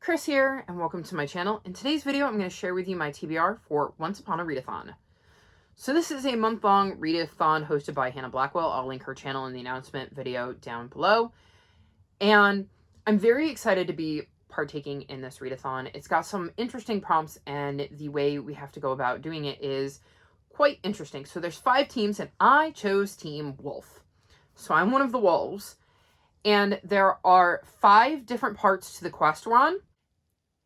Chris here, and welcome to my channel. In today's video, I'm going to share with you my TBR for Once Upon a Readathon. So this is a month-long readathon hosted by Hannah Blackwell. I'll link her channel in the announcement video down below. And I'm very excited to be partaking in this readathon. It's got some interesting prompts, and the way we have to go about doing it is quite interesting. So there's 5 teams, and I chose Team Wolf. So I'm one of the wolves. And there are 5 different parts to the quest we're on.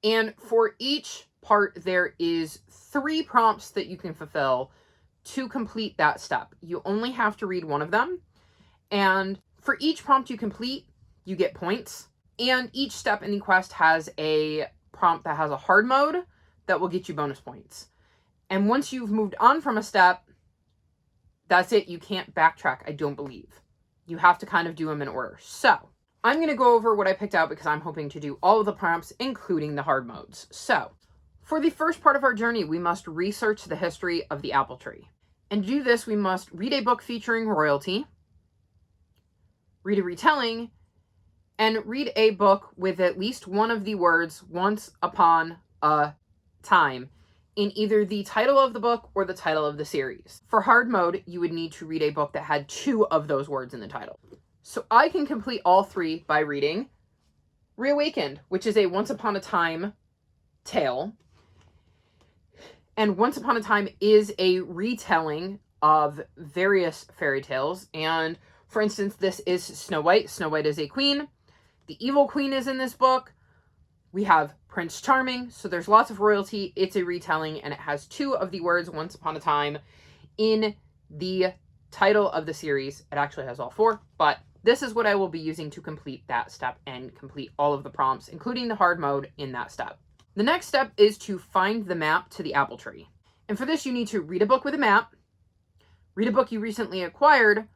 And for each part, there is 3 prompts that you can fulfill to complete that step. You only have to read one of them. And for each prompt you complete, you get points. And each step in the quest has a prompt that has a hard mode that will get you bonus points. And once you've moved on from a step, that's it. You can't backtrack, I don't believe. You have to kind of do them in order. So I'm going to go over what I picked out because I'm hoping to do all of the prompts, including the hard modes. So, for the first part of our journey, we must research the history of the apple tree. And to do this, we must read a book featuring royalty, read a retelling, and read a book with at least one of the words "once upon a time" in either the title of the book or the title of the series. For hard mode, you would need to read a book that had 2 of those words in the title. So I can complete all 3 by reading Reawakened, which is a Once Upon a Time tale. And Once Upon a Time is a retelling of various fairy tales. And for instance, this is Snow White. Snow White is a queen. The evil queen is in this book. We have Prince Charming. So there's lots of royalty. It's a retelling, and it has 2 of the words Once Upon a Time in the title of the series. It actually has all 4, but this is what I will be using to complete that step and complete all of the prompts, including the hard mode in that step. The next step is to find the map to the apple tree. And for this, you need to read a book with a map, read a book you recently acquired,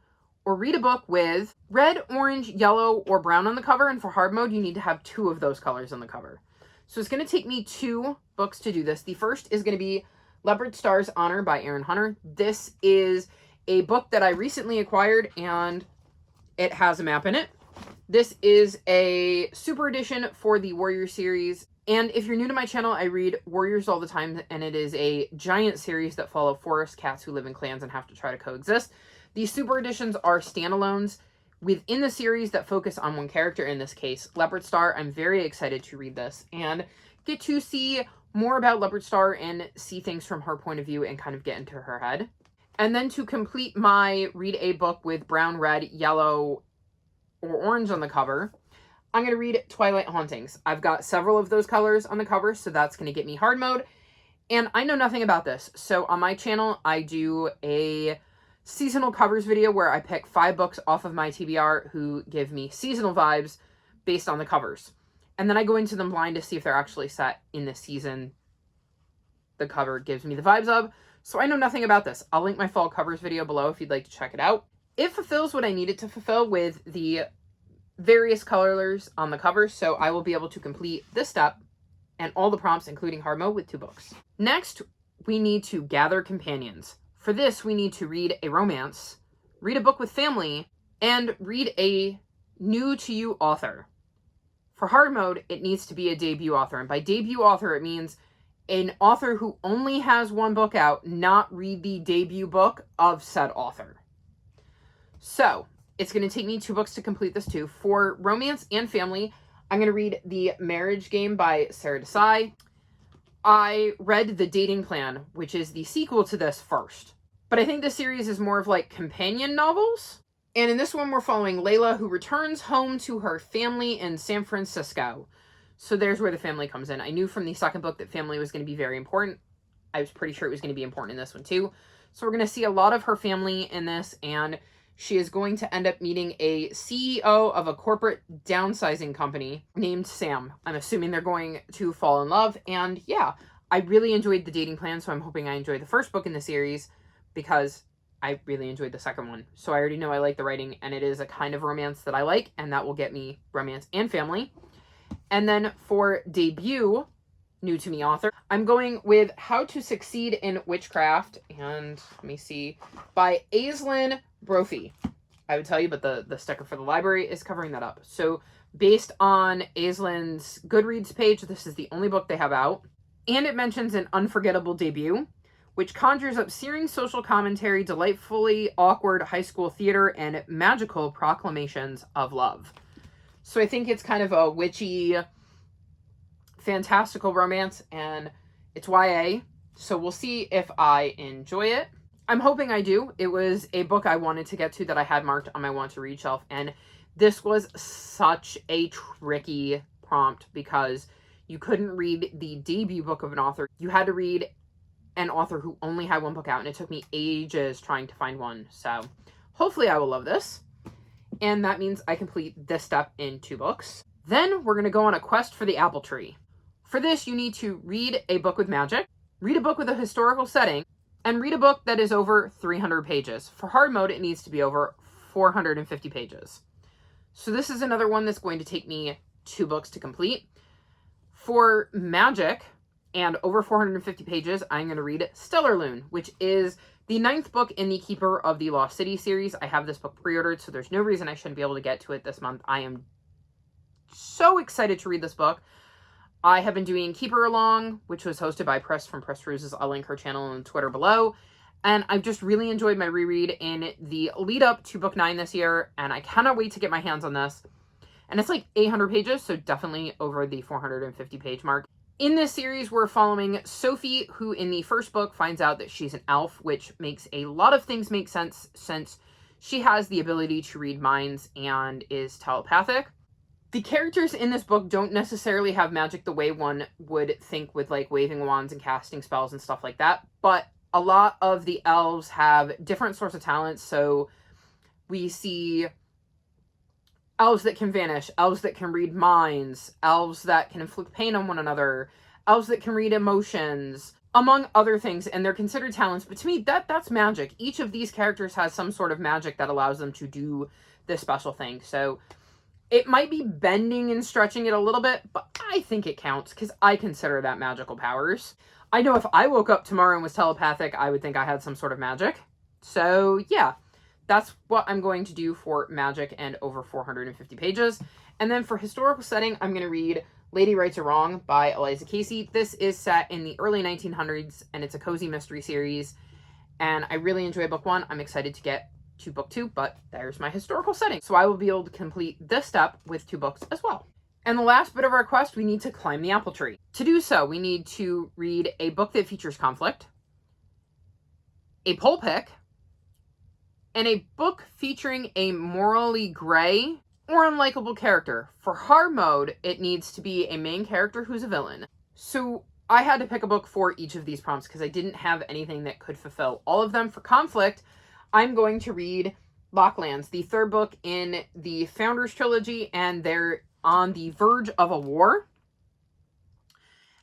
or read a book with red, orange, yellow, or brown on the cover. And for hard mode, you need to have 2 of those colors on the cover. So it's going to take me 2 books to do this. The first is going to be Leopard Star's Honor by Aaron Hunter. This is a book that I recently acquired, and it has a map in it. This is a super edition for the Warrior series. And if you're new to my channel, I read Warriors all the time, and it is a giant series that follow forest cats who live in clans and have to try to coexist. These super editions are standalones within the series that focus on one character, in this case, Leopard Star. I'm very excited to read this and get to see more about Leopard Star and see things from her point of view and kind of get into her head. And then to complete my read a book with brown, red, yellow, or orange on the cover, I'm going to read Twilight Hauntings. I've got several of those colors on the cover, so that's going to get me hard mode. And I know nothing about this. So on my channel, I do a seasonal covers video where I pick 5 books off of my TBR who give me seasonal vibes based on the covers. And then I go into them blind to see if they're actually set in the season the cover gives me the vibes of. So I know nothing about this. I'll link my fall covers video below if you'd like to check it out. It fulfills what I need it to fulfill with the various colors on the cover, so I will be able to complete this step and all the prompts, including hard mode, with 2 books. Next, we need to gather companions. For this, we need to read a romance, read a book with family, and read a new-to-you author. For hard mode, it needs to be a debut author, and by debut author, it means an author who only has 1 book out, not read the debut book of said author. So, it's going to take me 2 books to complete this too. For romance and family, I'm going to read The Marriage Game by Sarah Desai. I read The Dating Plan, which is the sequel to this, first. But I think this series is more of like companion novels. And in this one, we're following Layla, who returns home to her family in San Francisco. So there's where the family comes in. I knew from the second book that family was going to be very important. I was pretty sure it was going to be important in this one too. So we're going to see a lot of her family in this, and she is going to end up meeting a CEO of a corporate downsizing company named Sam. I'm assuming they're going to fall in love. And yeah, I really enjoyed The Dating Plan, so I'm hoping I enjoy the first book in the series because I really enjoyed the second one. So I already know I like the writing, and it is a kind of romance that I like, and that will get me romance and family. And then for debut, new to me author, I'm going with How to Succeed in Witchcraft, and let me see, by Aislinn Brophy. I would tell you, but the sticker for the library is covering that up. So Based on Aislin's Goodreads page, this is the only book they have out. And it mentions an unforgettable debut, which conjures up searing social commentary, delightfully awkward high school theater, and magical proclamations of love. So I think it's kind of a witchy, fantastical romance, and it's YA, so we'll see if I enjoy it. I'm hoping I do. It was a book I wanted to get to that I had marked on my want to read shelf, and this was such a tricky prompt because you couldn't read the debut book of an author. You had to read an author who only had one book out, and it took me ages trying to find one. So hopefully I will love this. And that means I complete this step in 2 books. Then we're going to go on a quest for the apple tree. For this, you need to read a book with magic, read a book with a historical setting, and read a book that is over 300 pages. For hard mode, it needs to be over 450 pages. So this is another one that's going to take me 2 books to complete. For magic and over 450 pages, I'm going to read Stellar Loon, which is the 9th book in the Keeper of the Lost City series. I have this book pre-ordered, so there's no reason I shouldn't be able to get to it this month. I am so excited to read this book. I have been doing Keeper Along, which was hosted by Press from Press Ruses. I'll link her channel and Twitter below. And I've just really enjoyed my reread in the lead up to book 9 this year, and I cannot wait to get my hands on this. And it's like 800 pages, so definitely over the 450 page mark. In this series, we're following Sophie, who in the first book finds out that she's an elf, which makes a lot of things make sense since she has the ability to read minds and is telepathic. The characters in this book don't necessarily have magic the way one would think with like waving wands and casting spells and stuff like that, but a lot of the elves have different sorts of talents. So we see elves that can vanish, elves that can read minds, elves that can inflict pain on one another, elves that can read emotions, among other things, and they're considered talents. But to me, that's magic. Each of these characters has some sort of magic that allows them to do this special thing. So it might be bending and stretching it a little bit, but I think it counts because I consider that magical powers. I know if I woke up tomorrow and was telepathic, I would think I had some sort of magic. So yeah, that's what I'm going to do for magic and over 450 pages. And then for historical setting, I'm going to read Lady Rights Are Wrong by Eliza Casey. This is set in the early 1900s, and it's a cozy mystery series. And I really enjoy book 1. I'm excited to get to book 2, but there's my historical setting. So I will be able to complete this step with 2 books as well. And the last bit of our quest, we need to climb the apple tree. To do so, we need to read a book that features conflict, a poll pick, and a book featuring a morally gray or unlikable character. For hard mode, it needs to be a main character who's a villain. So I had to pick a book for each of these prompts because I didn't have anything that could fulfill all of them. For conflict, I'm going to read Locklands, the 3rd book in the Founders trilogy, and they're on the verge of a war.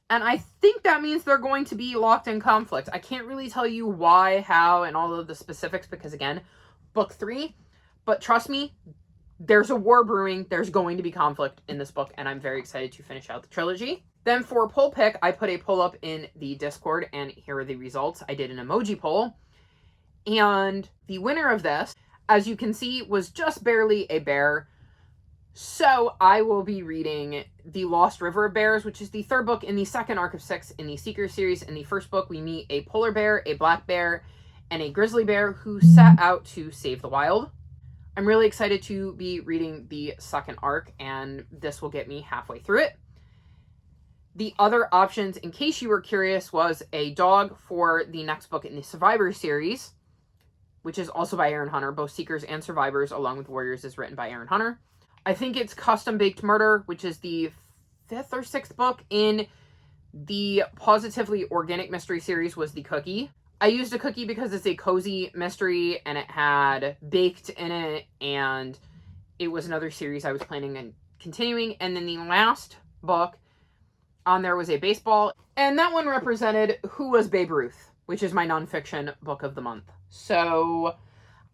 And I think that means they're going to be locked in conflict. I can't really tell you why, how, and all of the specifics because, again, book 3. But trust me, there's a war brewing. There's going to be conflict in this book, and I'm very excited to finish out the trilogy. Then for poll pick, I put a poll up in the Discord, and here are the results. I did an emoji poll. And the winner of this, as you can see, was just barely a bear. So I will be reading The Lost River of Bears, which is the 3rd book in the 2nd arc of 6 in the Seeker series. In the 1st book, we meet a polar bear, a black bear, and a grizzly bear who set out to save the wild. I'm really excited to be reading the 2nd arc, and this will get me halfway through it. The other options, in case you were curious, was a dog for the next book in the Survivors series, which is also by Aaron Hunter. Both Seekers and Survivors, along with Warriors, is written by Aaron Hunter. I think it's Custom Baked Murder, which is the 5th or 6th book in the Positively Organic Mystery series, was the cookie. I used a cookie because it's a cozy mystery, and it had baked in it, and it was another series I was planning on continuing. And then the last book on there was a baseball, and that one represented Who Was Babe Ruth, which is my nonfiction book of the month. So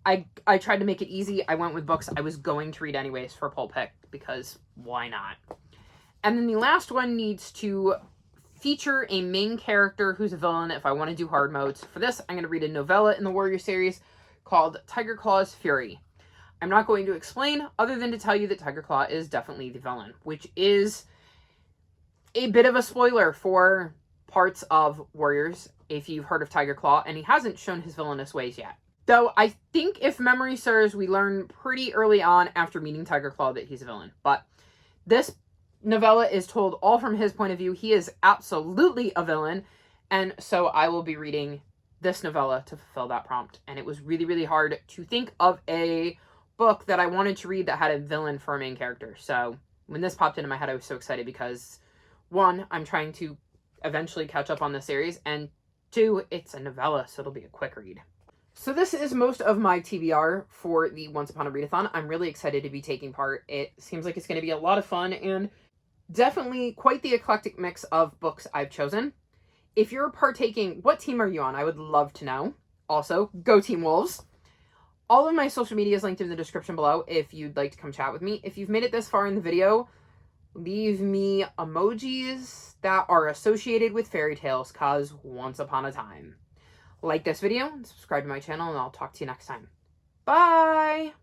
I tried to make it easy. I went with books I was going to read anyways for poll pick, because why not? And then the last one needs to feature a main character who's a villain if I want to do hard modes. For this, I'm going to read a novella in the Warrior series called Tiger Claw's Fury. I'm not going to explain other than to tell you that Tiger Claw is definitely the villain, which is a bit of a spoiler for parts of Warriors if you've heard of Tiger Claw, and he hasn't shown his villainous ways yet. Though I think if memory serves, we learn pretty early on after meeting Tiger Claw that he's a villain. But this novella is told all from his point of view. He is absolutely a villain, and so I will be reading this novella to fulfill that prompt. And it was really, really hard to think of a book that I wanted to read that had a villain for a main character. So when this popped into my head, I was so excited because, one, I'm trying to eventually catch up on the series, and two, it's a novella, so it'll be a quick read. So this is most of my TBR for the Once Upon a Readathon. I'm really excited to be taking part. It seems like it's going to be a lot of fun and definitely quite the eclectic mix of books I've chosen. If you're partaking, what team are you on? I would love to know. Also, go Team Wolves. All of my social media is linked in the description below if you'd like to come chat with me. If you've made it this far in the video, leave me emojis that are associated with fairy tales, cause once upon a time. Like this video, subscribe to my channel, and I'll talk to you next time. Bye!